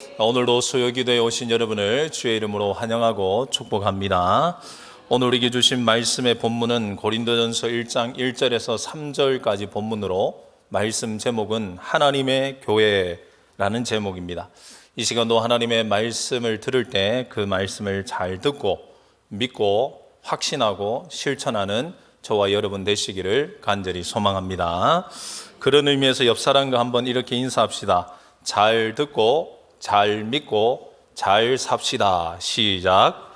오늘도 수요기도에 오신 여러분을 주의 이름으로 환영하고 축복합니다. 오늘 우리에게 주신 말씀의 본문은 고린도전서 1장 1절에서 3절까지 본문으로 말씀 제목은 하나님의 교회라는 제목입니다. 이 시간도 하나님의 말씀을 들을 때 그 말씀을 잘 듣고 믿고 확신하고 실천하는 저와 여러분 되시기를 간절히 소망합니다. 그런 의미에서 옆 사람과 한번 이렇게 인사합시다. 잘 듣고 잘 믿고 잘 삽시다. 시작.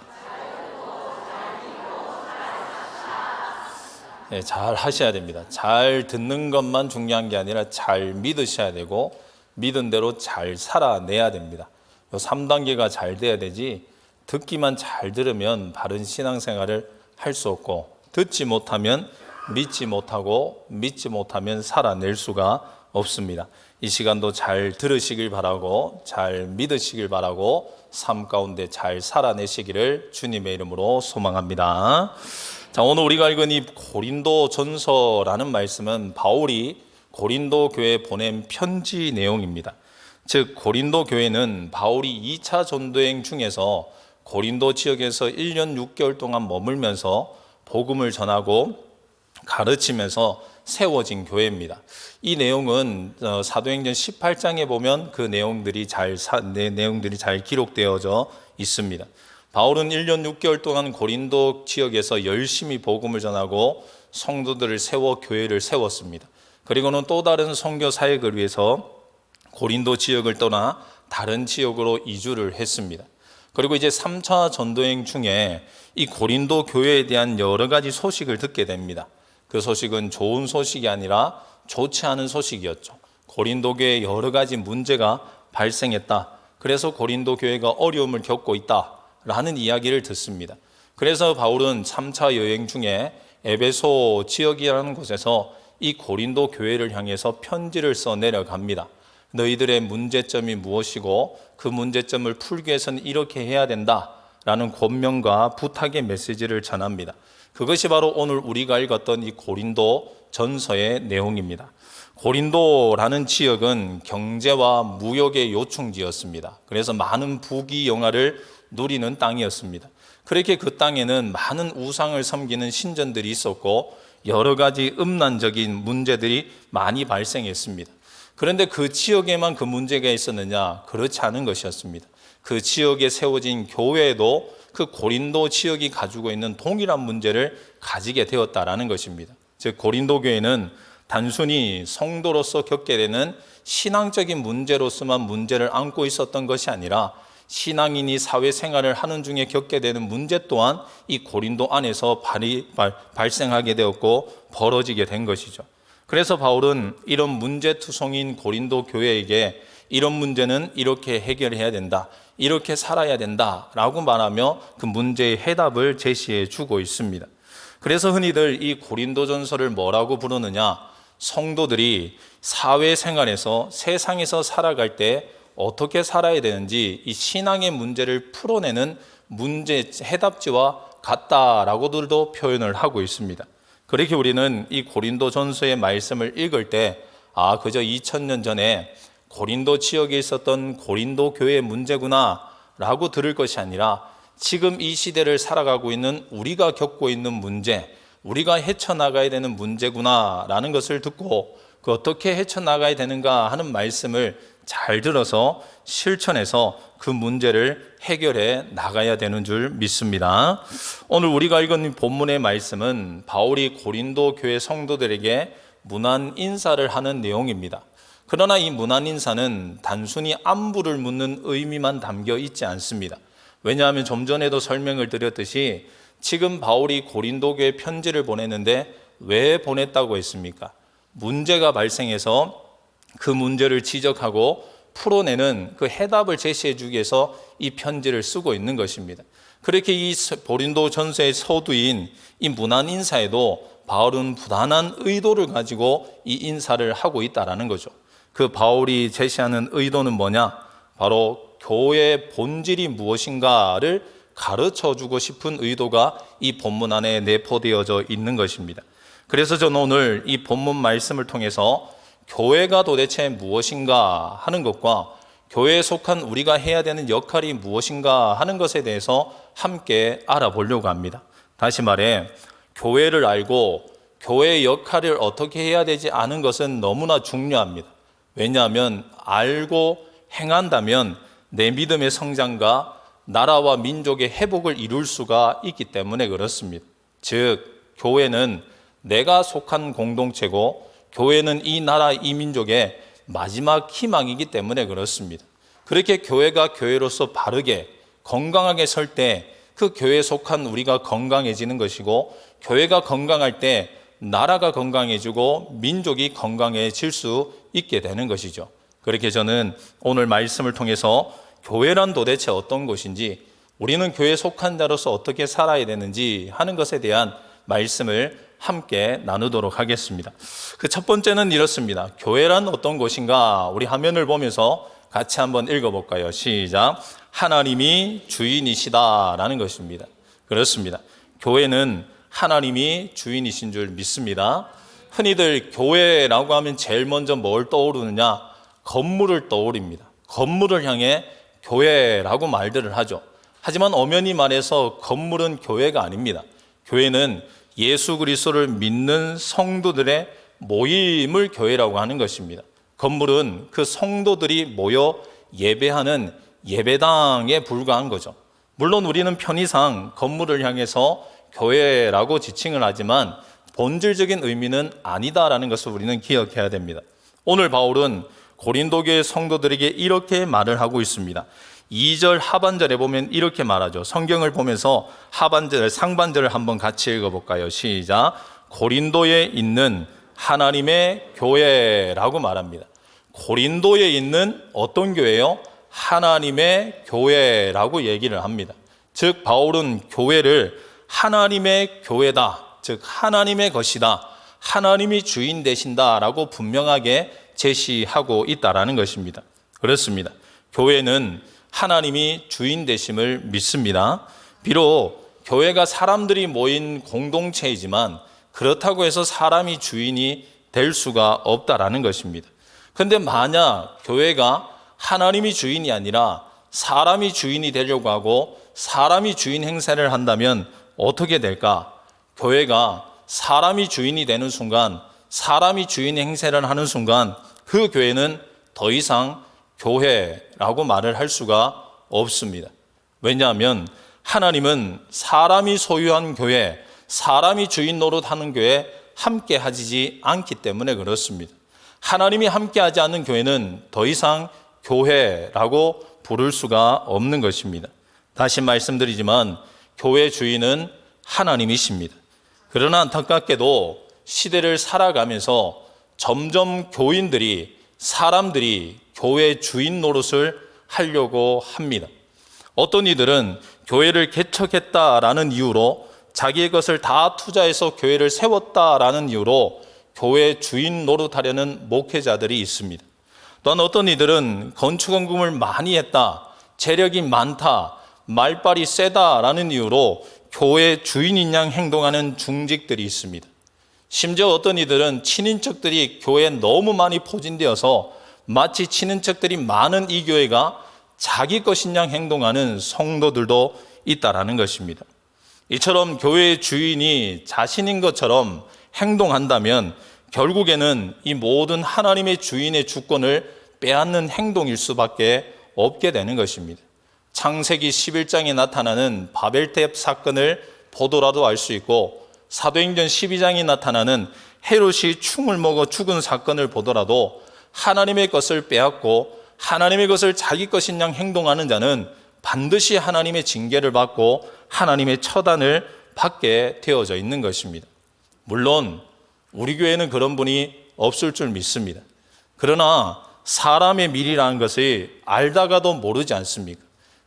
네, 잘 하셔야 됩니다. 잘 듣는 것만 중요한 게 아니라 잘 믿으셔야 되고 믿은 대로 잘 살아내야 됩니다. 3단계가 잘 돼야 되지 듣기만 잘 들으면 바른 신앙생활을 할 수 없고 듣지 못하면 믿지 못하고 믿지 못하면 살아낼 수가 없습니다. 이 시간도 잘 들으시길 바라고 잘 믿으시길 바라고 삶 가운데 잘 살아내시기를 주님의 이름으로 소망합니다. 자, 오늘 우리가 읽은 이 고린도 전서라는 말씀은 바울이 고린도 교회에 보낸 편지 내용입니다. 즉 고린도 교회는 바울이 2차 전도여행 중에서 고린도 지역에서 1년 6개월 동안 머물면서 복음을 전하고 가르치면서 세워진 교회입니다. 이 내용은 사도행전 18장에 보면 그 내용들이 잘 기록되어져 있습니다. 바울은 1년 6개월 동안 고린도 지역에서 열심히 복음을 전하고 성도들을 세워 교회를 세웠습니다. 그리고는 또 다른 선교 사역을 위해서 고린도 지역을 떠나 다른 지역으로 이주를 했습니다. 그리고 이제 3차 전도여행 중에 이 고린도 교회에 대한 여러 가지 소식을 듣게 됩니다. 그 소식은 좋은 소식이 아니라 좋지 않은 소식이었죠. 고린도 교회에 여러 가지 문제가 발생했다. 그래서 고린도 교회가 어려움을 겪고 있다라는 이야기를 듣습니다. 그래서 바울은 3차 여행 중에 에베소 지역이라는 곳에서 이 고린도 교회를 향해서 편지를 써 내려갑니다. 너희들의 문제점이 무엇이고 그 문제점을 풀기 위해서는 이렇게 해야 된다라는 권면과 부탁의 메시지를 전합니다. 그것이 바로 오늘 우리가 읽었던 이 고린도 전서의 내용입니다. 고린도라는 지역은 경제와 무역의 요충지였습니다. 그래서 많은 부귀영화를 누리는 땅이었습니다. 그렇게 그 땅에는 많은 우상을 섬기는 신전들이 있었고 여러 가지 음란적인 문제들이 많이 발생했습니다. 그런데 그 지역에만 그 문제가 있었느냐? 그렇지 않은 것이었습니다. 그 지역에 세워진 교회도 그 고린도 지역이 가지고 있는 동일한 문제를 가지게 되었다라는 것입니다. 즉 고린도 교회는 단순히 성도로서 겪게 되는 신앙적인 문제로서만 문제를 안고 있었던 것이 아니라 신앙인이 사회생활을 하는 중에 겪게 되는 문제 또한 이 고린도 안에서 발생하게 되었고 벌어지게 된 것이죠. 그래서 바울은 이런 문제투성인 고린도 교회에게 이런 문제는 이렇게 해결해야 된다, 이렇게 살아야 된다라고 말하며 그 문제의 해답을 제시해 주고 있습니다. 그래서 흔히들 이 고린도전서를 뭐라고 부르느냐? 성도들이 사회생활에서 세상에서 살아갈 때 어떻게 살아야 되는지 이 신앙의 문제를 풀어내는 문제 해답지와 같다라고들도 표현을 하고 있습니다. 그렇게 우리는 이 고린도전서의 말씀을 읽을 때 그저 2000년 전에 고린도 지역에 있었던 고린도 교회의 문제구나 라고 들을 것이 아니라 지금 이 시대를 살아가고 있는 우리가 겪고 있는 문제, 우리가 헤쳐나가야 되는 문제구나 라는 것을 듣고 그 어떻게 헤쳐나가야 되는가 하는 말씀을 잘 들어서 실천해서 그 문제를 해결해 나가야 되는 줄 믿습니다. 오늘 우리가 읽은 본문의 말씀은 바울이 고린도 교회 성도들에게 문안 인사를 하는 내용입니다. 그러나 이 문안 인사는 단순히 안부를 묻는 의미만 담겨 있지 않습니다. 왜냐하면 좀 전에도 설명을 드렸듯이 지금 바울이 고린도 교회에 편지를 보냈는데 왜 보냈다고 했습니까? 문제가 발생해서 그 문제를 지적하고 풀어내는 그 해답을 제시해 주기 위해서 이 편지를 쓰고 있는 것입니다. 그렇게 이 고린도 전서의 서두인 이 문안 인사에도 바울은 부단한 의도를 가지고 이 인사를 하고 있다는 거죠. 그 바울이 제시하는 의도는 뭐냐? 바로 교회의 본질이 무엇인가를 가르쳐주고 싶은 의도가 이 본문 안에 내포되어져 있는 것입니다. 그래서 저는 오늘 이 본문 말씀을 통해서 교회가 도대체 무엇인가 하는 것과 교회에 속한 우리가 해야 되는 역할이 무엇인가 하는 것에 대해서 함께 알아보려고 합니다. 다시 말해 교회를 알고 교회의 역할을 어떻게 해야 되지 않은 것은 너무나 중요합니다. 왜냐하면 알고 행한다면 내 믿음의 성장과 나라와 민족의 회복을 이룰 수가 있기 때문에 그렇습니다. 즉 교회는 내가 속한 공동체고 교회는 이 나라 이 민족의 마지막 희망이기 때문에 그렇습니다. 그렇게 교회가 교회로서 바르게 건강하게 설 때 그 교회에 속한 우리가 건강해지는 것이고, 교회가 건강할 때 나라가 건강해지고 민족이 건강해질 수 있게 되는 것이죠. 그렇게 저는 오늘 말씀을 통해서 교회란 도대체 어떤 곳인지, 우리는 교회에 속한 자로서 어떻게 살아야 되는지 하는 것에 대한 말씀을 함께 나누도록 하겠습니다. 그 첫 번째는 이렇습니다. 교회란 어떤 곳인가? 우리 화면을 보면서 같이 한번 읽어볼까요? 시작. 하나님이 주인이시다라는 것입니다. 그렇습니다. 교회는 하나님이 주인이신 줄 믿습니다. 흔히들 교회라고 하면 제일 먼저 뭘 떠오르느냐? 건물을 떠올립니다. 건물을 향해 교회라고 말들을 하죠. 하지만 엄연히 말해서 건물은 교회가 아닙니다. 교회는 예수 그리스도를 믿는 성도들의 모임을 교회라고 하는 것입니다. 건물은 그 성도들이 모여 예배하는 예배당에 불과한 거죠. 물론 우리는 편의상 건물을 향해서 교회라고 지칭을 하지만 본질적인 의미는 아니다라는 것을 우리는 기억해야 됩니다. 오늘 바울은 고린도 교회 성도들에게 이렇게 말을 하고 있습니다. 2절 하반절에 보면 이렇게 말하죠. 성경을 보면서 하반절, 상반절을 한번 같이 읽어볼까요? 시작. 고린도에 있는 하나님의 교회라고 말합니다. 고린도에 있는 어떤 교회요? 하나님의 교회라고 얘기를 합니다. 즉 바울은 교회를 하나님의 교회다, 즉 하나님의 것이다, 하나님이 주인 되신다라고 분명하게 제시하고 있다라는 것입니다. 그렇습니다. 교회는 하나님이 주인 되심을 믿습니다. 비록 교회가 사람들이 모인 공동체이지만 그렇다고 해서 사람이 주인이 될 수가 없다라는 것입니다. 그런데 만약 교회가 하나님이 주인이 아니라 사람이 주인이 되려고 하고 사람이 주인 행세를 한다면 어떻게 될까? 교회가 사람이 주인이 되는 순간, 사람이 주인 행세를 하는 순간 그 교회는 더 이상 교회라고 말을 할 수가 없습니다. 왜냐하면 하나님은 사람이 소유한 교회, 사람이 주인 노릇하는 교회 함께 하지 않기 때문에 그렇습니다. 하나님이 함께 하지 않는 교회는 더 이상 교회라고 부를 수가 없는 것입니다. 다시 말씀드리지만 교회 주인은 하나님이십니다. 그러나 안타깝게도 시대를 살아가면서 점점 교인들이, 사람들이 교회 주인 노릇을 하려고 합니다. 어떤 이들은 교회를 개척했다라는 이유로 자기의 것을 다 투자해서 교회를 세웠다라는 이유로 교회 주인 노릇하려는 목회자들이 있습니다. 또한 어떤 이들은 건축원금을 많이 했다, 재력이 많다, 말빨이 세다라는 이유로 교회 주인인 양 행동하는 중직들이 있습니다. 심지어 어떤 이들은 친인척들이 교회에 너무 많이 포진되어서 마치 친인척들이 많은 이 교회가 자기 것인 양 행동하는 성도들도 있다라는 것입니다. 이처럼 교회의 주인이 자신인 것처럼 행동한다면 결국에는 이 모든 하나님의 주인의 주권을 빼앗는 행동일 수밖에 없게 되는 것입니다. 창세기 11장에 나타나는 바벨탑 사건을 보더라도 알 수 있고, 사도행전 12장에 나타나는 헤롯이 충을 먹어 죽은 사건을 보더라도 하나님의 것을 빼앗고 하나님의 것을 자기 것인 양 행동하는 자는 반드시 하나님의 징계를 받고 하나님의 처단을 받게 되어져 있는 것입니다. 물론 우리 교회는 그런 분이 없을 줄 믿습니다. 그러나 사람의 미리라는 것을 알다가도 모르지 않습니까?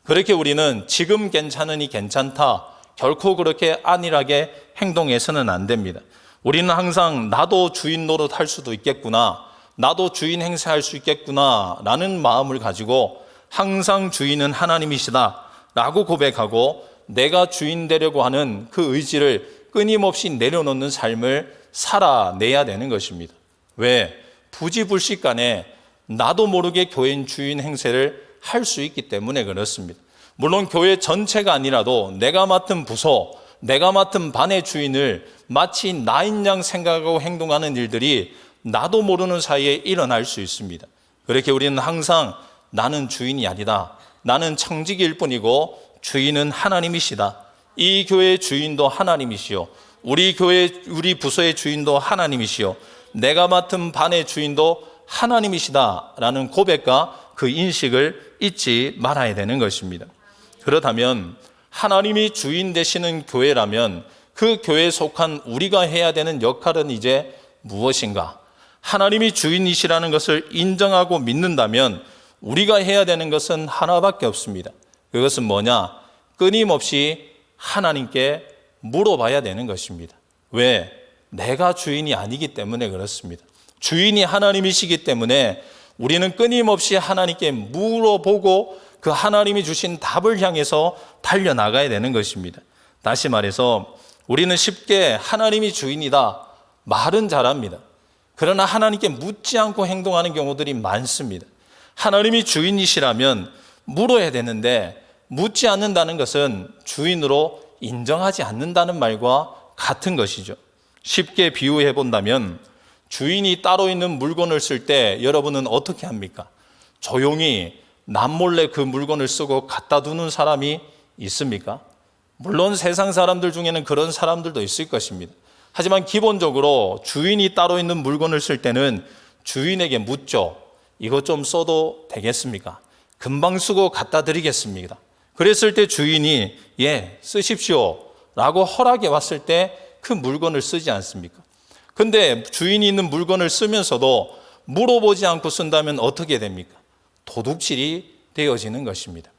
그렇게 우리는 지금 괜찮으니 괜찮다, 결코 그렇게 안일하게 행동해서는 안 됩니다. 우리는 항상 나도 주인 노릇할 수도 있겠구나, 나도 주인 행세할 수 있겠구나 라는 마음을 가지고 항상 주인은 하나님이시다 라고 고백하고 내가 주인 되려고 하는 그 의지를 끊임없이 내려놓는 삶을 살아내야 되는 것입니다. 왜? 부지불식간에 나도 모르게 교인 주인 행세를 할 수 있기 때문에 그렇습니다. 물론 교회 전체가 아니라도 내가 맡은 부서, 내가 맡은 반의 주인을 마치 나인 양 생각하고 행동하는 일들이 나도 모르는 사이에 일어날 수 있습니다. 그렇게 우리는 항상 나는 주인이 아니다. 나는 청지기일 뿐이고 주인은 하나님이시다. 이 교회의 주인도 하나님이시요. 우리 교회, 우리 부서의 주인도 하나님이시요. 내가 맡은 반의 주인도 하나님이시다라는 고백과 그 인식을 잊지 말아야 되는 것입니다. 그렇다면 하나님이 주인 되시는 교회라면 그 교회에 속한 우리가 해야 되는 역할은 이제 무엇인가? 하나님이 주인이시라는 것을 인정하고 믿는다면 우리가 해야 되는 것은 하나밖에 없습니다. 그것은 뭐냐? 끊임없이 하나님께 물어봐야 되는 것입니다. 왜? 내가 주인이 아니기 때문에 그렇습니다. 주인이 하나님이시기 때문에 우리는 끊임없이 하나님께 물어보고 그 하나님이 주신 답을 향해서 달려나가야 되는 것입니다. 다시 말해서 우리는 쉽게 하나님이 주인이다 말은 잘합니다. 그러나 하나님께 묻지 않고 행동하는 경우들이 많습니다. 하나님이 주인이시라면 물어야 되는데 묻지 않는다는 것은 주인으로 인정하지 않는다는 말과 같은 것이죠. 쉽게 비유해 본다면 주인이 따로 있는 물건을 쓸 때 여러분은 어떻게 합니까? 조용히 남몰래 그 물건을 쓰고 갖다 두는 사람이 있습니까? 물론 세상 사람들 중에는 그런 사람들도 있을 것입니다. 하지만 기본적으로 주인이 따로 있는 물건을 쓸 때는 주인에게 묻죠. 이거 좀 써도 되겠습니까? 금방 쓰고 갖다 드리겠습니다. 그랬을 때 주인이 예, 쓰십시오 라고 허락해 왔을 때 그 물건을 쓰지 않습니까? 근데 주인이 있는 물건을 쓰면서도 물어보지 않고 쓴다면 어떻게 됩니까? 도둑질이 되어지는 것입니다.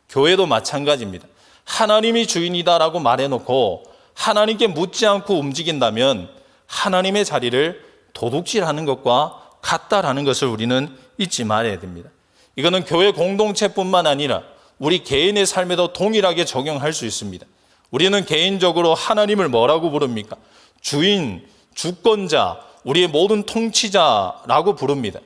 교회도 마찬가지입니다. 하나님이 주인이다라고 말해놓고 하나님께 묻지 않고 움직인다면 하나님의 자리를 도둑질하는 것과 같다라는 것을 우리는 잊지 말아야 됩니다. 이거는 교회 공동체뿐만 아니라 우리 개인의 삶에도 동일하게 적용할 수 있습니다. 우리는 개인적으로 하나님을 뭐라고 부릅니까? 주인, 주권자, 우리의 모든 통치자라고 부릅니다.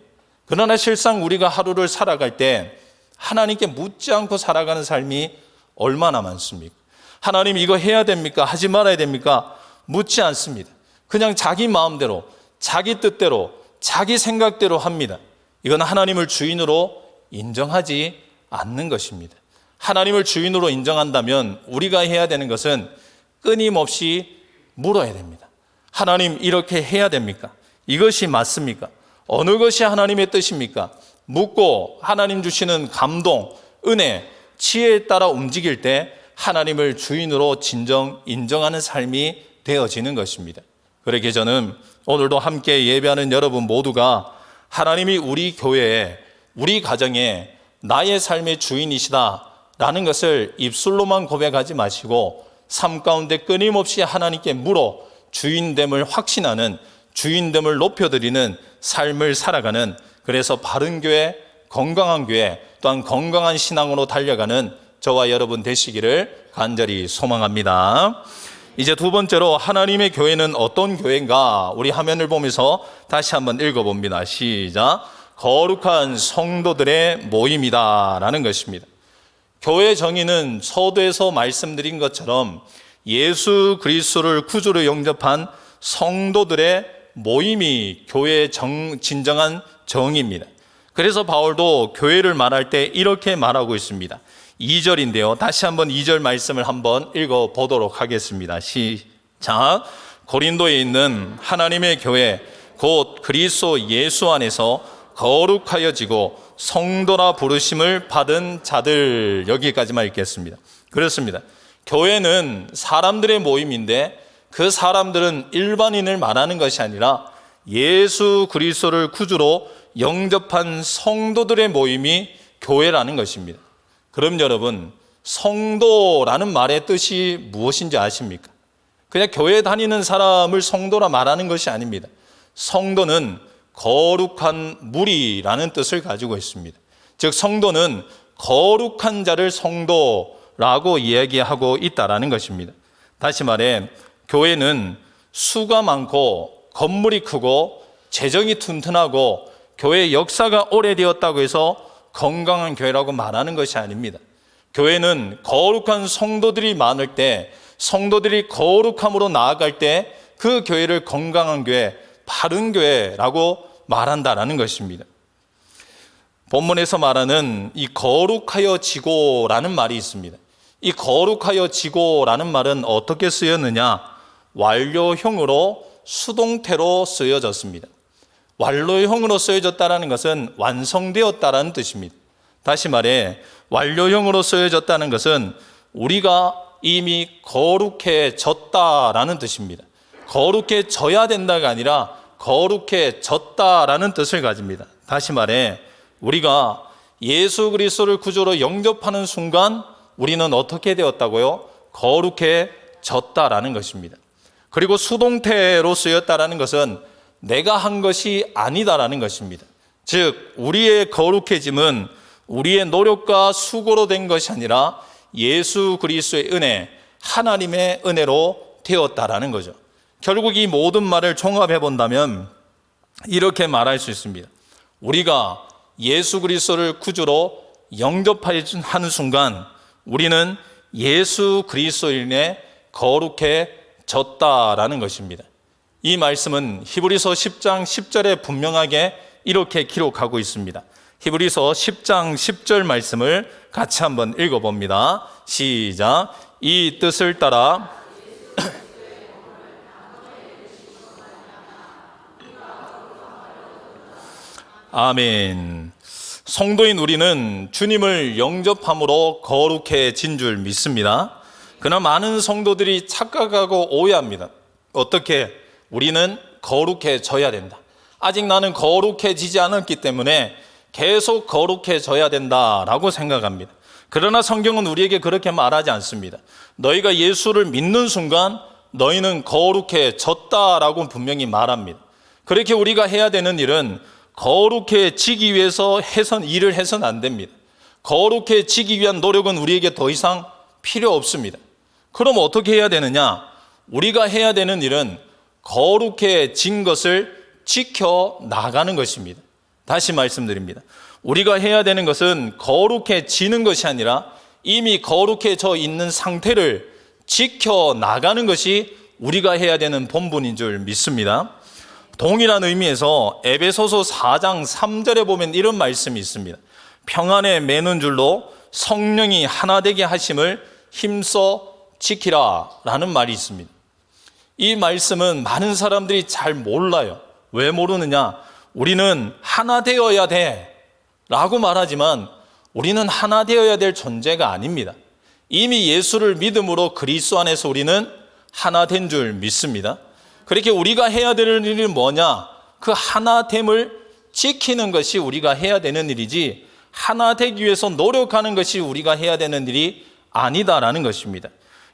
그러나 실상 우리가 하루를 살아갈 때 하나님께 묻지 않고 살아가는 삶이 얼마나 많습니까? 하나님 이거 해야 됩니까? 하지 말아야 됩니까? 묻지 않습니다. 그냥 자기 마음대로, 자기 뜻대로, 자기 생각대로 합니다. 이건 하나님을 주인으로 인정하지 않는 것입니다. 하나님을 주인으로 인정한다면 우리가 해야 되는 것은 끊임없이 물어야 됩니다. 하나님 이렇게 해야 됩니까? 이것이 맞습니까? 어느 것이 하나님의 뜻입니까? 묻고 하나님 주시는 감동, 은혜, 지혜에 따라 움직일 때 하나님을 주인으로 진정 인정하는 삶이 되어지는 것입니다. 그렇게 저는 오늘도 함께 예배하는 여러분 모두가 하나님이 우리 교회에, 우리 가정에 나의 삶의 주인이시다라는 것을 입술로만 고백하지 마시고 삶 가운데 끊임없이 하나님께 물어 주인됨을 확신하는, 주인됨을 높여드리는 삶을 살아가는, 그래서 바른 교회, 건강한 교회, 또한 건강한 신앙으로 달려가는 저와 여러분 되시기를 간절히 소망합니다. 이제 두 번째로 하나님의 교회는 어떤 교회인가? 우리 화면을 보면서 다시 한번 읽어봅니다. 시작. 거룩한 성도들의 모임이다 라는 것입니다. 교회 정의는 서두에서 말씀드린 것처럼 예수 그리스도를 구주로 영접한 성도들의 모임이 교회의 진정한 정의입니다. 그래서 바울도 교회를 말할 때 이렇게 말하고 있습니다. 2절인데요. 다시 한번 2절 말씀을 한번 읽어보도록 하겠습니다. 시작. 고린도에 있는 하나님의 교회 곧 그리스도 예수 안에서 거룩하여지고 성도라 부르심을 받은 자들, 여기까지만 읽겠습니다. 그렇습니다. 교회는 사람들의 모임인데 그 사람들은 일반인을 말하는 것이 아니라 예수 그리스도를 구주로 영접한 성도들의 모임이 교회라는 것입니다. 그럼 여러분, 성도라는 말의 뜻이 무엇인지 아십니까? 그냥 교회 다니는 사람을 성도라 말하는 것이 아닙니다. 성도는 거룩한 무리라는 뜻을 가지고 있습니다. 즉 성도는 거룩한 자를 성도라고 이야기하고 있다라는 것입니다. 다시 말해 교회는 수가 많고 건물이 크고 재정이 튼튼하고 교회 역사가 오래되었다고 해서 건강한 교회라고 말하는 것이 아닙니다. 교회는 거룩한 성도들이 많을 때, 성도들이 거룩함으로 나아갈 때 그 교회를 건강한 교회, 바른 교회라고 말한다라는 것입니다. 본문에서 말하는 이 거룩하여 지고라는 말이 있습니다. 이 거룩하여 지고라는 말은 어떻게 쓰였느냐? 완료형으로 수동태로 쓰여졌습니다. 완료형으로 쓰여졌다는 것은 완성되었다는 뜻입니다. 다시 말해 완료형으로 쓰여졌다는 것은 우리가 이미 거룩해졌다라는 뜻입니다. 거룩해져야 된다가 아니라 거룩해졌다라는 뜻을 가집니다. 다시 말해 우리가 예수 그리스도를 구주로 영접하는 순간 우리는 어떻게 되었다고요? 거룩해졌다라는 것입니다. 그리고 수동태로 쓰였다라는 것은 내가 한 것이 아니다라는 것입니다. 즉 우리의 거룩해짐은 우리의 노력과 수고로 된 것이 아니라 예수 그리스도의 은혜, 하나님의 은혜로 되었다라는 거죠. 결국 이 모든 말을 종합해 본다면 이렇게 말할 수 있습니다. 우리가 예수 그리스도를 구주로 영접하는 순간 우리는 예수 그리스도로 인해 거룩해졌다라는 것입니다. 이 말씀은 히브리서 10장 10절에 분명하게 이렇게 기록하고 있습니다. 히브리서 10장 10절 말씀을 같이 한번 읽어봅니다. 시작. 이 뜻을 따라 아멘. 성도인 우리는 주님을 영접함으로 거룩해진 줄 믿습니다. 그러나 많은 성도들이 착각하고 오해합니다. 어떻게? 우리는 거룩해져야 된다. 아직 나는 거룩해지지 않았기 때문에 계속 거룩해져야 된다라고 생각합니다. 그러나 성경은 우리에게 그렇게 말하지 않습니다. 너희가 예수를 믿는 순간 너희는 거룩해졌다라고 분명히 말합니다. 그렇게 우리가 해야 되는 일은 거룩해지기 위해서 일을 해서는 안 됩니다. 거룩해지기 위한 노력은 우리에게 더 이상 필요 없습니다. 그럼 어떻게 해야 되느냐? 우리가 해야 되는 일은 거룩해진 것을 지켜나가는 것입니다. 다시 말씀드립니다. 우리가 해야 되는 것은 거룩해지는 것이 아니라 이미 거룩해져 있는 상태를 지켜나가는 것이 우리가 해야 되는 본분인 줄 믿습니다. 동일한 의미에서 에베소서 4장 3절에 보면 이런 말씀이 있습니다. 평안에 매는 줄로 성령이 하나 되게 하심을 힘써 지키라 라는 말이 있습니다. 이 말씀은 많은 사람들이 잘 몰라요. 왜 모르느냐? 우리는 하나 되어야 돼 라고 말하지만 우리는 하나 되어야 될 존재가 아닙니다. 이미 예수를 믿음으로 그리스도 안에서 우리는 하나 된 줄 믿습니다. 그렇게 우리가 해야 되는 일이 뭐냐? 그 하나됨을 지키는 것이 우리가 해야 되는 일이지 하나 되기 위해서 노력하는 것이 우리가 해야 되는 일이 아니다라는 것입니다.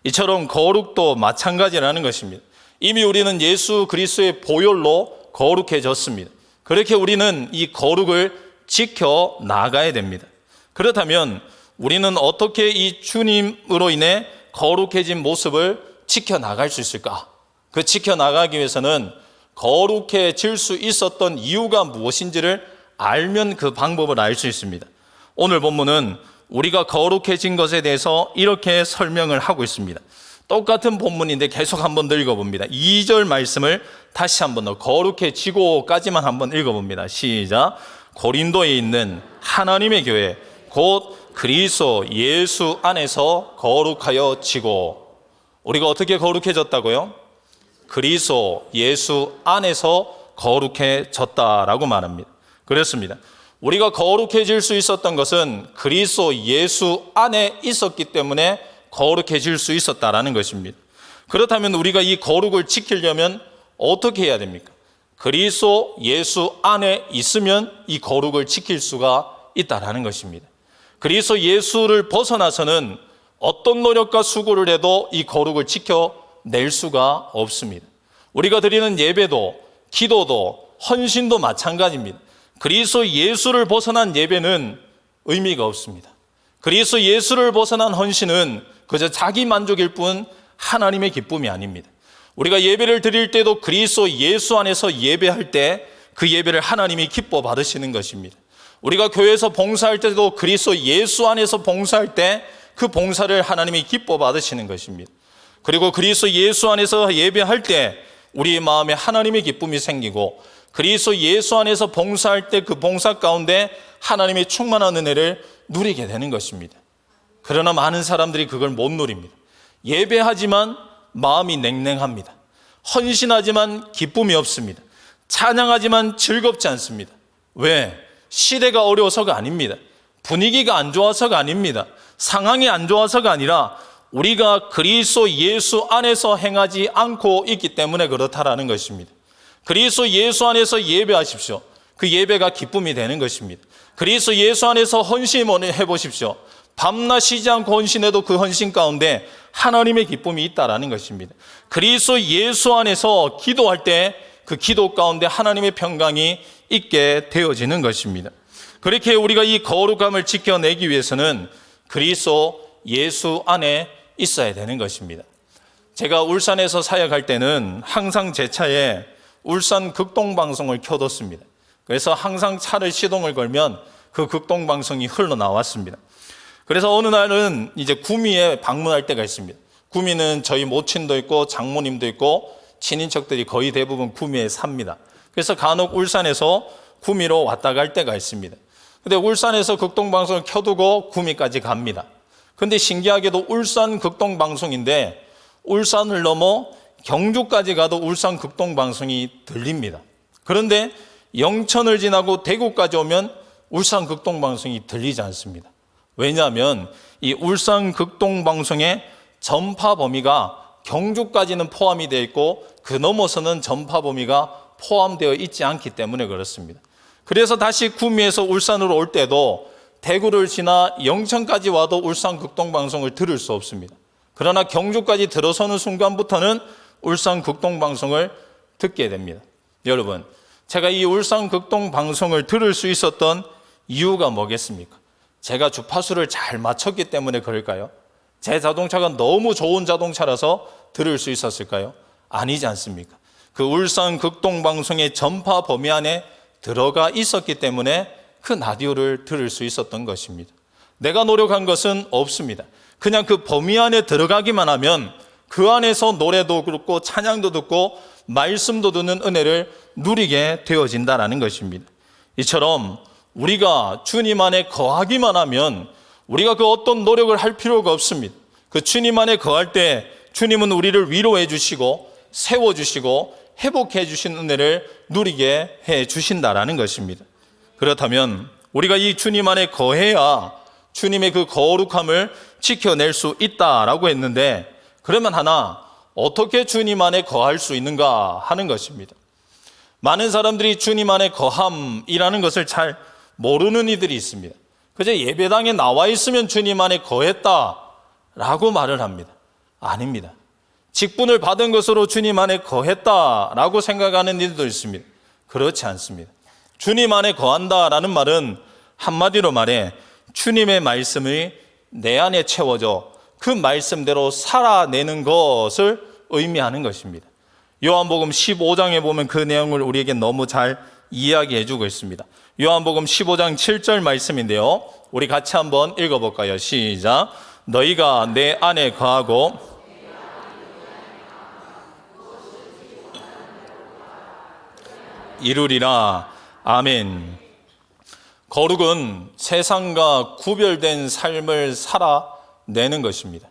이처럼 거룩도 마찬가지라는 것입니다. 이미 우리는 예수 그리스도의 보혈로 거룩해졌습니다. 그렇게 우리는 이 거룩을 지켜 나가야 됩니다. 그렇다면 우리는 어떻게 이 주님으로 인해 거룩해진 모습을 지켜 나갈 수 있을까? 그 지켜나가기 위해서는 거룩해질 수 있었던 이유가 무엇인지를 알면 그 방법을 알 수 있습니다. 오늘 본문은 우리가 거룩해진 것에 대해서 이렇게 설명을 하고 있습니다. 똑같은 본문인데 계속 한번 더 읽어봅니다. 2절 말씀을 다시 한번 더 거룩해지고까지만 한번 읽어봅니다. 시작. 고린도에 있는 하나님의 교회 곧 그리스도 예수 안에서 거룩하여 지고. 우리가 어떻게 거룩해졌다고요? 그리스도 예수 안에서 거룩해졌다라고 말합니다. 그렇습니다. 우리가 거룩해질 수 있었던 것은 그리스도 예수 안에 있었기 때문에 거룩해질 수 있었다라는 것입니다. 그렇다면 우리가 이 거룩을 지키려면 어떻게 해야 됩니까? 그리스도 예수 안에 있으면 이 거룩을 지킬 수가 있다라는 것입니다. 그리스도 예수를 벗어나서는 어떤 노력과 수고를 해도 이 거룩을 지켜낼 수가 없습니다. 우리가 드리는 예배도 기도도 헌신도 마찬가지입니다. 그리스도 예수를 벗어난 예배는 의미가 없습니다. 그리스도 예수를 벗어난 헌신은 그저 자기 만족일 뿐 하나님의 기쁨이 아닙니다. 우리가 예배를 드릴 때도 그리스도 예수 안에서 예배할 때 그 예배를 하나님이 기뻐 받으시는 것입니다. 우리가 교회에서 봉사할 때도 그리스도 예수 안에서 봉사할 때 그 봉사를 하나님이 기뻐 받으시는 것입니다. 그리고 그리스도 예수 안에서 예배할 때 우리 마음에 하나님의 기쁨이 생기고, 그리스도 예수 안에서 봉사할 때 그 봉사 가운데 하나님의 충만한 은혜를 누리게 되는 것입니다. 그러나 많은 사람들이 그걸 못 누립니다. 예배하지만 마음이 냉랭합니다. 헌신하지만 기쁨이 없습니다. 찬양하지만 즐겁지 않습니다. 왜? 시대가 어려워서가 아닙니다. 분위기가 안 좋아서가 아닙니다. 상황이 안 좋아서가 아니라 우리가 그리스도 예수 안에서 행하지 않고 있기 때문에 그렇다라는 것입니다. 그리스도 예수 안에서 예배하십시오. 그 예배가 기쁨이 되는 것입니다. 그리스도 예수 안에서 헌신을 해보십시오. 밤낮 쉬지 않고 헌신해도 그 헌신 가운데 하나님의 기쁨이 있다라는 것입니다. 그리스도 예수 안에서 기도할 때 그 기도 가운데 하나님의 평강이 있게 되어지는 것입니다. 그렇게 우리가 이 거룩함을 지켜내기 위해서는 그리스도 예수 안에 있어야 되는 것입니다. 제가 울산에서 사역할 때는 항상 제 차에 울산 극동방송을 켜뒀습니다. 그래서 항상 차를 시동을 걸면 그 극동방송이 흘러나왔습니다. 그래서 어느 날은 이제 구미에 방문할 때가 있습니다. 구미는 저희 모친도 있고 장모님도 있고 친인척들이 거의 대부분 구미에 삽니다. 그래서 간혹 울산에서 구미로 왔다 갈 때가 있습니다. 근데 울산에서 극동방송을 켜두고 구미까지 갑니다. 근데 신기하게도 울산 극동방송인데 울산을 넘어 경주까지 가도 울산 극동방송이 들립니다. 그런데 영천을 지나고 대구까지 오면 울산 극동방송이 들리지 않습니다. 왜냐하면 이 울산 극동방송의 전파 범위가 경주까지는 포함이 되어 있고 그 넘어서는 전파 범위가 포함되어 있지 않기 때문에 그렇습니다. 그래서 다시 구미에서 울산으로 올 때도 대구를 지나 영천까지 와도 울산 극동방송을 들을 수 없습니다. 그러나 경주까지 들어서는 순간부터는 울산 극동방송을 듣게 됩니다. 여러분, 제가 이 울산 극동방송을 들을 수 있었던 이유가 뭐겠습니까? 제가 주파수를 잘 맞췄기 때문에 그럴까요? 제 자동차가 너무 좋은 자동차라서 들을 수 있었을까요? 아니지 않습니까? 그 울산 극동방송의 전파 범위 안에 들어가 있었기 때문에 그 라디오를 들을 수 있었던 것입니다. 내가 노력한 것은 없습니다. 그냥 그 범위 안에 들어가기만 하면 그 안에서 노래도 듣고 찬양도 듣고 말씀도 듣는 은혜를 누리게 되어진다는 것입니다. 이처럼 우리가 주님 안에 거하기만 하면 우리가 그 어떤 노력을 할 필요가 없습니다. 그 주님 안에 거할 때 주님은 우리를 위로해 주시고 세워주시고 회복해 주신 은혜를 누리게 해 주신다라는 것입니다. 그렇다면 우리가 이 주님 안에 거해야 주님의 그 거룩함을 지켜낼 수 있다라고 했는데, 그러면 하나 어떻게 주님 안에 거할 수 있는가 하는 것입니다. 많은 사람들이 주님 안에 거함이라는 것을 잘 모르는 이들이 있습니다. 그저 예배당에 나와 있으면 주님 안에 거했다라고 말을 합니다. 아닙니다. 직분을 받은 것으로 주님 안에 거했다라고 생각하는 일도 있습니다. 그렇지 않습니다. 주님 안에 거한다라는 말은 한마디로 말해 주님의 말씀이 내 안에 채워져 그 말씀대로 살아내는 것을 의미하는 것입니다. 요한복음 15장에 보면 그 내용을 우리에게 너무 잘 이야기해 주고 있습니다. 요한복음 15장 7절 말씀인데요. 우리 같이 한번 읽어볼까요? 시작. 너희가 내 안에 거하고 이루리라. 아멘. 거룩은 세상과 구별된 삶을 살아내는 것입니다.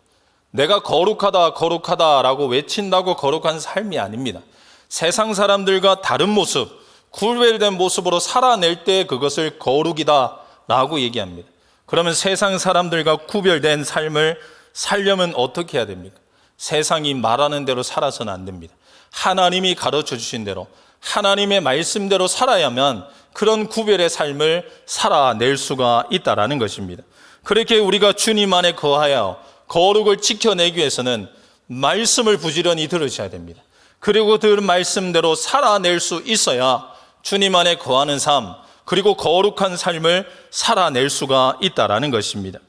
내가 거룩하다 거룩하다라고 외친다고 거룩한 삶이 아닙니다. 세상 사람들과 다른 모습, 구별된 모습으로 살아낼 때 그것을 거룩이다라고 얘기합니다. 그러면 세상 사람들과 구별된 삶을 살려면 어떻게 해야 됩니까? 세상이 말하는 대로 살아서는 안 됩니다. 하나님이 가르쳐 주신 대로 하나님의 말씀대로 살아야만 그런 구별의 삶을 살아낼 수가 있다라는 것입니다. 그렇게 우리가 주님 안에 거하여 거룩을 지켜내기 위해서는 말씀을 부지런히 들으셔야 됩니다. 그리고 그 말씀대로 살아낼 수 있어야 주님 안에 거하는 삶, 그리고 거룩한 삶을 살아낼 수가 있다라는 것입니다.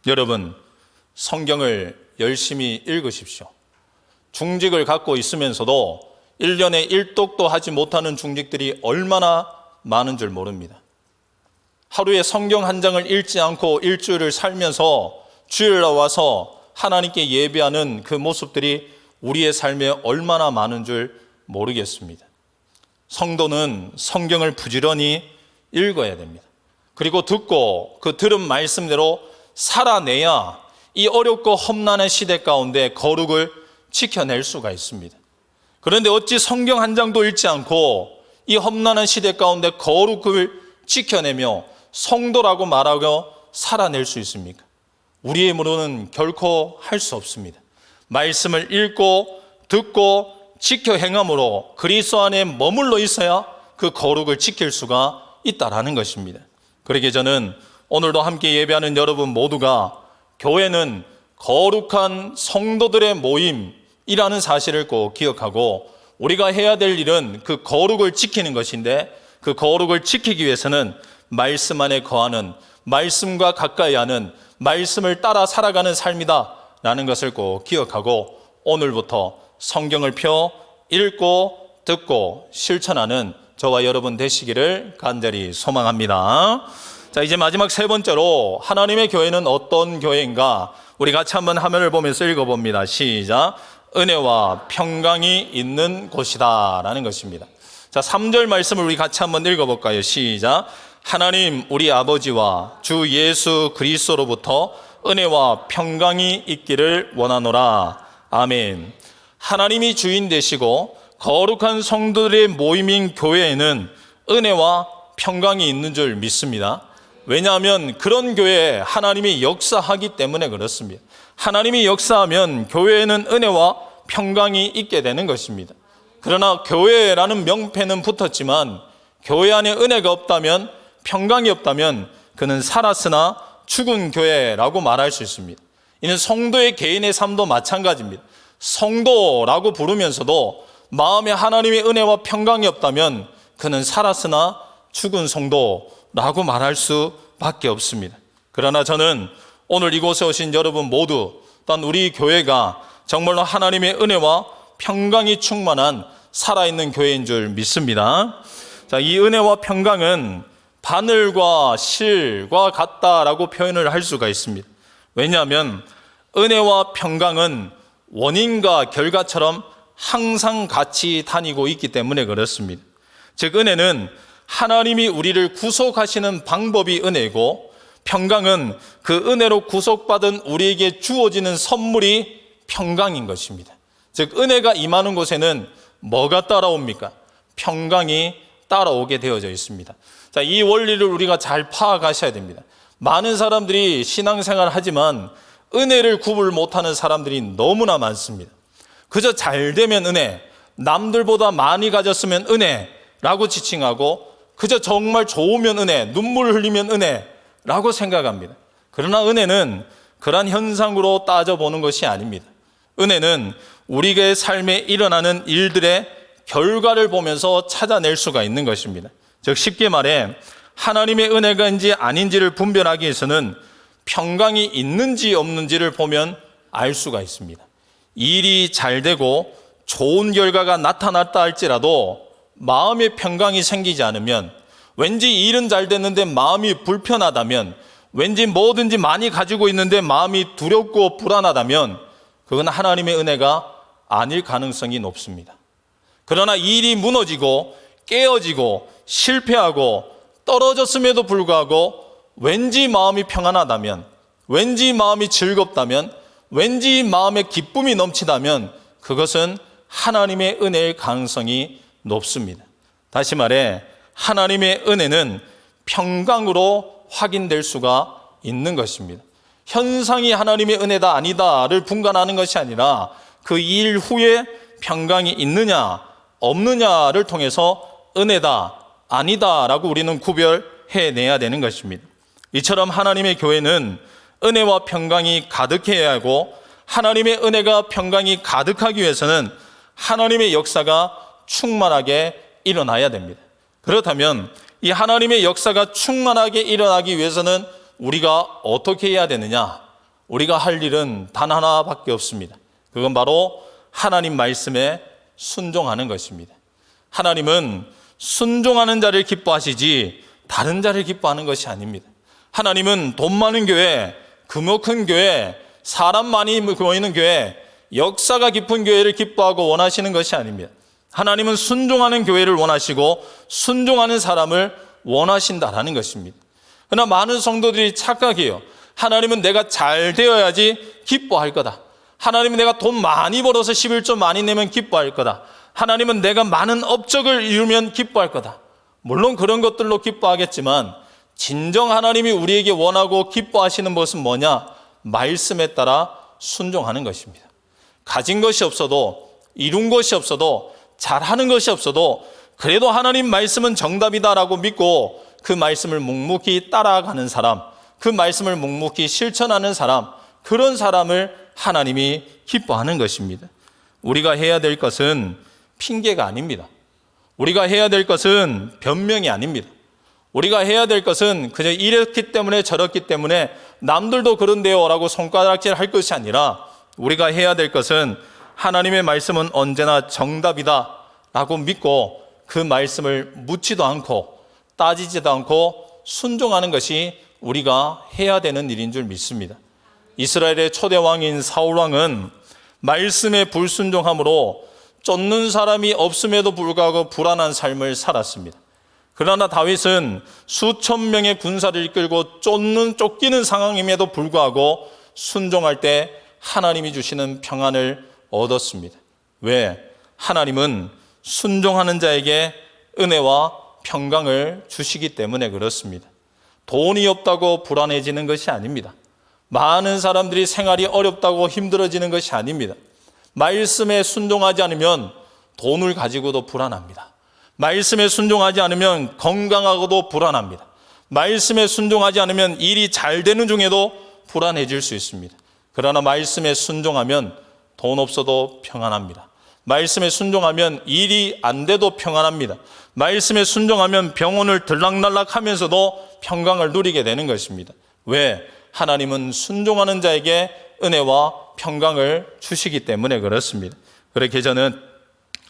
여러분, 성경을 열심히 읽으십시오. 중직을 갖고 있으면서도 1년에 1독도 하지 못하는 중직들이 얼마나 많은 줄 모릅니다. 하루에 성경 한 장을 읽지 않고 일주일을 살면서 주일 나와서 하나님께 예배하는 그 모습들이 우리의 삶에 얼마나 많은 줄 모르겠습니다. 성도는 성경을 부지런히 읽어야 됩니다. 그리고 듣고 그 들은 말씀대로 살아내야 이 어렵고 험난한 시대 가운데 거룩을 지켜낼 수가 있습니다. 그런데 어찌 성경 한 장도 읽지 않고 이 험난한 시대 가운데 거룩을 지켜내며 성도라고 말하고 살아낼 수 있습니까? 우리의 힘으로는 결코 할 수 없습니다. 말씀을 읽고 듣고 지켜 행함으로 그리스도 안에 머물러 있어야 그 거룩을 지킬 수가 있다라는 것입니다. 그러기에 저는 오늘도 함께 예배하는 여러분 모두가 교회는 거룩한 성도들의 모임이라는 사실을 꼭 기억하고 우리가 해야 될 일은 그 거룩을 지키는 것인데 그 거룩을 지키기 위해서는 말씀 안에 거하는, 말씀과 가까이 하는, 말씀을 따라 살아가는 삶이다 라는 것을 꼭 기억하고 오늘부터 성경을 펴 읽고 듣고 실천하는 저와 여러분 되시기를 간절히 소망합니다. 자, 이제 마지막 세 번째로 하나님의 교회는 어떤 교회인가? 우리 같이 한번 화면을 보면서 읽어봅니다. 시작. 은혜와 평강이 있는 곳이다 라는 것입니다. 자, 3절 말씀을 우리 같이 한번 읽어볼까요? 시작. 하나님 우리 아버지와 주 예수 그리스도로부터 은혜와 평강이 있기를 원하노라. 아멘. 하나님이 주인 되시고 거룩한 성도들의 모임인 교회에는 은혜와 평강이 있는 줄 믿습니다. 왜냐하면 그런 교회에 하나님이 역사하기 때문에 그렇습니다. 하나님이 역사하면 교회에는 은혜와 평강이 있게 되는 것입니다. 그러나 교회라는 명패는 붙었지만 교회 안에 은혜가 없다면, 평강이 없다면 그는 살았으나 죽은 교회라고 말할 수 있습니다. 이는 성도의 개인의 삶도 마찬가지입니다. 성도라고 부르면서도 마음에 하나님의 은혜와 평강이 없다면 그는 살았으나 죽은 성도라고 말할 수밖에 없습니다. 그러나 저는 오늘 이곳에 오신 여러분 모두, 또한 우리 교회가 정말로 하나님의 은혜와 평강이 충만한 살아있는 교회인 줄 믿습니다. 자, 이 은혜와 평강은 바늘과 실과 같다라고 표현을 할 수가 있습니다. 왜냐하면 은혜와 평강은 원인과 결과처럼 항상 같이 다니고 있기 때문에 그렇습니다. 즉 은혜는 하나님이 우리를 구속하시는 방법이 은혜고, 평강은 그 은혜로 구속받은 우리에게 주어지는 선물이 평강인 것입니다. 즉 은혜가 임하는 곳에는 뭐가 따라옵니까? 평강이 따라오게 되어져 있습니다. 자, 이 원리를 우리가 잘 파악하셔야 됩니다. 많은 사람들이 신앙생활을 하지만 은혜를 구분 못하는 사람들이 너무나 많습니다. 그저 잘 되면 은혜, 남들보다 많이 가졌으면 은혜라고 지칭하고, 그저 정말 좋으면 은혜, 눈물 흘리면 은혜라고 생각합니다. 그러나 은혜는 그러한 현상으로 따져보는 것이 아닙니다. 은혜는 우리의 삶에 일어나는 일들의 결과를 보면서 찾아낼 수가 있는 것입니다. 즉 쉽게 말해 하나님의 은혜가인지 아닌지를 분별하기 위해서는 평강이 있는지 없는지를 보면 알 수가 있습니다. 일이 잘 되고 좋은 결과가 나타났다 할지라도 마음의 평강이 생기지 않으면, 왠지 일은 잘 됐는데 마음이 불편하다면, 왠지 뭐든지 많이 가지고 있는데 마음이 두렵고 불안하다면 그건 하나님의 은혜가 아닐 가능성이 높습니다. 그러나 일이 무너지고 깨어지고 실패하고 떨어졌음에도 불구하고 왠지 마음이 평안하다면, 왠지 마음이 즐겁다면, 왠지 마음에 기쁨이 넘치다면 그것은 하나님의 은혜일 가능성이 높습니다. 다시 말해 하나님의 은혜는 평강으로 확인될 수가 있는 것입니다. 현상이 하나님의 은혜다 아니다를 분간하는 것이 아니라 그 일 후에 평강이 있느냐 없느냐를 통해서 은혜다 아니다라고 우리는 구별해내야 되는 것입니다. 이처럼 하나님의 교회는 은혜와 평강이 가득해야 하고, 하나님의 은혜가 평강이 가득하기 위해서는 하나님의 역사가 충만하게 일어나야 됩니다. 그렇다면 이 하나님의 역사가 충만하게 일어나기 위해서는 우리가 어떻게 해야 되느냐? 우리가 할 일은 단 하나밖에 없습니다. 그건 바로 하나님 말씀에 순종하는 것입니다. 하나님은 순종하는 자를 기뻐하시지 다른 자를 기뻐하는 것이 아닙니다. 하나님은 돈 많은 교회, 규모 큰 교회, 사람 많이 모이는 교회, 역사가 깊은 교회를 기뻐하고 원하시는 것이 아닙니다. 하나님은 순종하는 교회를 원하시고 순종하는 사람을 원하신다라는 것입니다. 그러나 많은 성도들이 착각해요. 하나님은 내가 잘 되어야지 기뻐할 거다. 하나님은 내가 돈 많이 벌어서 11조 많이 내면 기뻐할 거다. 하나님은 내가 많은 업적을 이루면 기뻐할 거다. 물론 그런 것들로 기뻐하겠지만 진정 하나님이 우리에게 원하고 기뻐하시는 것은 뭐냐? 말씀에 따라 순종하는 것입니다. 가진 것이 없어도, 이룬 것이 없어도, 잘하는 것이 없어도 그래도 하나님 말씀은 정답이다라고 믿고 그 말씀을 묵묵히 따라가는 사람, 그 말씀을 묵묵히 실천하는 사람, 그런 사람을 하나님이 기뻐하는 것입니다. 우리가 해야 될 것은 핑계가 아닙니다. 우리가 해야 될 것은 변명이 아닙니다. 우리가 해야 될 것은 그저 이랬기 때문에 저랬기 때문에 남들도 그런데요 라고 손가락질 할 것이 아니라 우리가 해야 될 것은 하나님의 말씀은 언제나 정답이다 라고 믿고 그 말씀을 묻지도 않고 따지지도 않고 순종하는 것이 우리가 해야 되는 일인 줄 믿습니다. 이스라엘의 초대 왕인 사울 왕은 말씀에 불순종함으로 쫓는 사람이 없음에도 불구하고 불안한 삶을 살았습니다. 그러나 다윗은 수천 명의 군사를 이끌고 쫓기는 상황임에도 불구하고 순종할 때 하나님이 주시는 평안을 얻었습니다. 왜? 하나님은 순종하는 자에게 은혜와 평강을 주시기 때문에 그렇습니다. 돈이 없다고 불안해지는 것이 아닙니다. 많은 사람들이 생활이 어렵다고 힘들어지는 것이 아닙니다. 말씀에 순종하지 않으면 돈을 가지고도 불안합니다. 말씀에 순종하지 않으면 건강하고도 불안합니다. 말씀에 순종하지 않으면 일이 잘 되는 중에도 불안해질 수 있습니다. 그러나 말씀에 순종하면 돈 없어도 평안합니다. 말씀에 순종하면 일이 안 돼도 평안합니다. 말씀에 순종하면 병원을 들락날락 하면서도 평강을 누리게 되는 것입니다. 왜? 하나님은 순종하는 자에게 은혜와 평강을 주시기 때문에 그렇습니다. 그렇게 저는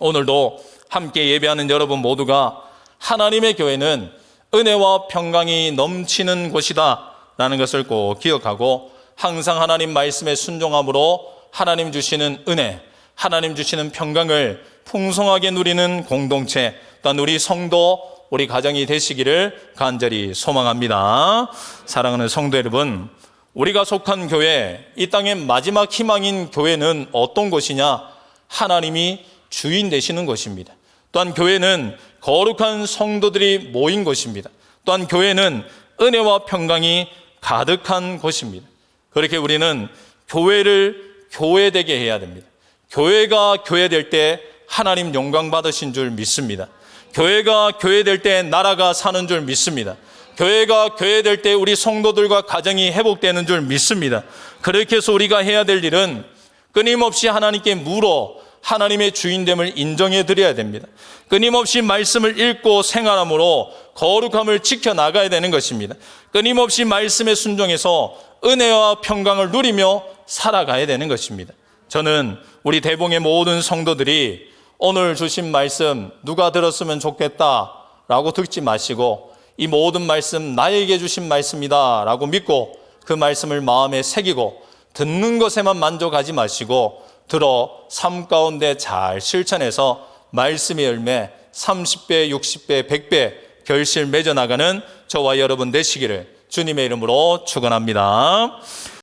오늘도 함께 예배하는 여러분 모두가 하나님의 교회는 은혜와 평강이 넘치는 곳이다 라는 것을 꼭 기억하고 항상 하나님 말씀에 순종함으로 하나님 주시는 은혜, 하나님 주시는 평강을 풍성하게 누리는 공동체, 또한 우리 성도, 우리 가정이 되시기를 간절히 소망합니다. 사랑하는 성도 여러분, 우리가 속한 교회, 이 땅의 마지막 희망인 교회는 어떤 곳이냐? 하나님이 주인 되시는 곳입니다. 또한 교회는 거룩한 성도들이 모인 곳입니다. 또한 교회는 은혜와 평강이 가득한 곳입니다. 그렇게 우리는 교회를 교회되게 해야 됩니다. 교회가 교회될 때 하나님 영광 받으신 줄 믿습니다. 교회가 교회될 때 나라가 사는 줄 믿습니다. 교회가 교회될 때 우리 성도들과 가정이 회복되는 줄 믿습니다. 그렇게 해서 우리가 해야 될 일은 끊임없이 하나님께 물어 하나님의 주인됨을 인정해 드려야 됩니다. 끊임없이 말씀을 읽고 생활함으로 거룩함을 지켜나가야 되는 것입니다. 끊임없이 말씀에 순종해서 은혜와 평강을 누리며 살아가야 되는 것입니다. 저는 우리 대봉의 모든 성도들이 오늘 주신 말씀 누가 들었으면 좋겠다라고 듣지 마시고 이 모든 말씀 나에게 주신 말씀이다 라고 믿고 그 말씀을 마음에 새기고 듣는 것에만 만족하지 마시고 들어 삶 가운데 잘 실천해서 말씀의 열매 30배, 60배, 100배 결실 맺어나가는 저와 여러분 되시기를 주님의 이름으로 축원합니다.